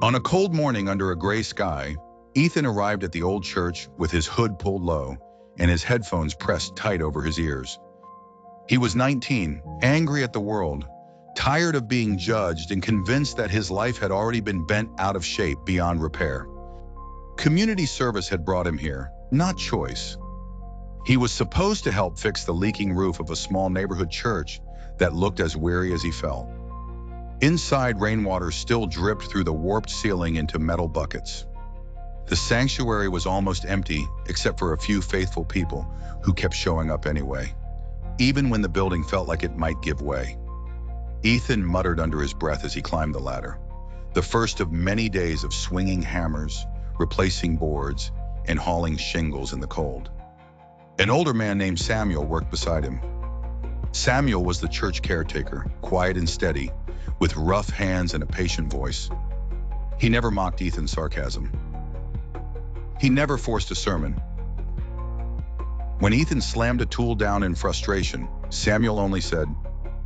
On a cold morning under a gray sky, Ethan arrived at the old church with his hood pulled low and his headphones pressed tight over his ears. He was 19, angry at the world, tired of being judged and convinced that his life had already been bent out of shape beyond repair. Community service had brought him here, not choice. He was supposed to help fix the leaking roof of a small neighborhood church that looked as weary as he felt. Inside, rainwater still dripped through the warped ceiling into metal buckets. The sanctuary was almost empty, except for a few faithful people who kept showing up anyway, even when the building felt like it might give way. Ethan muttered under his breath as he climbed the ladder, the first of many days of swinging hammers, replacing boards, and hauling shingles in the cold. An older man named Samuel worked beside him. Samuel was the church caretaker, quiet and steady, with rough hands and a patient voice. He never mocked Ethan's sarcasm. He never forced a sermon. When Ethan slammed a tool down in frustration, Samuel only said,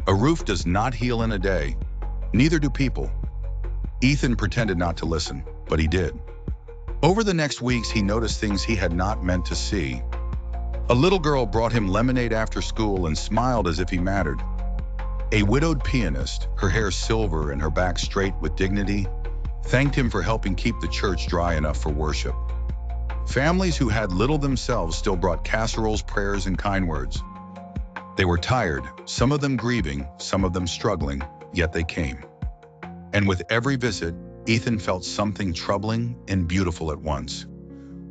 "A roof does not heal in a day. Neither do people." Ethan pretended not to listen, but he did. Over the next weeks, he noticed things he had not meant to see. A little girl brought him lemonade after school and smiled as if he mattered. A widowed pianist, her hair silver and her back straight with dignity, thanked him for helping keep the church dry enough for worship. Families who had little themselves still brought casseroles, prayers, and kind words. They were tired, some of them grieving, some of them struggling, yet they came. And with every visit, Ethan felt something troubling and beautiful at once.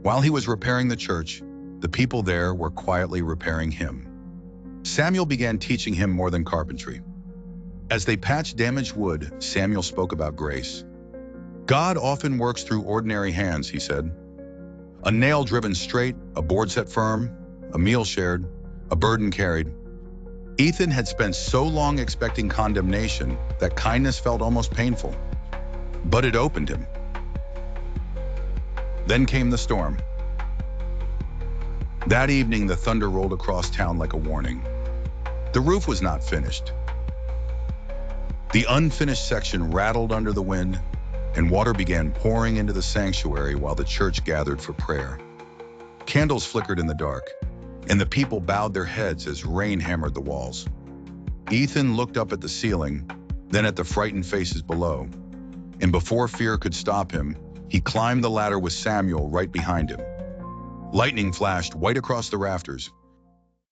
While he was repairing the church, the people there were quietly repairing him. Samuel began teaching him more than carpentry. As they patched damaged wood, Samuel spoke about grace. God often works through ordinary hands, he said. A nail driven straight, a board set firm, a meal shared, a burden carried. Ethan had spent so long expecting condemnation that kindness felt almost painful. But it opened him. Then came the storm. That evening, the thunder rolled across town like a warning. The roof was not finished. The unfinished section rattled under the wind, and water began pouring into the sanctuary while the church gathered for prayer. Candles flickered in the dark, and the people bowed their heads as rain hammered the walls. Ethan looked up at the ceiling, then at the frightened faces below, and before fear could stop him, he climbed the ladder with Samuel right behind him. Lightning flashed white across the rafters,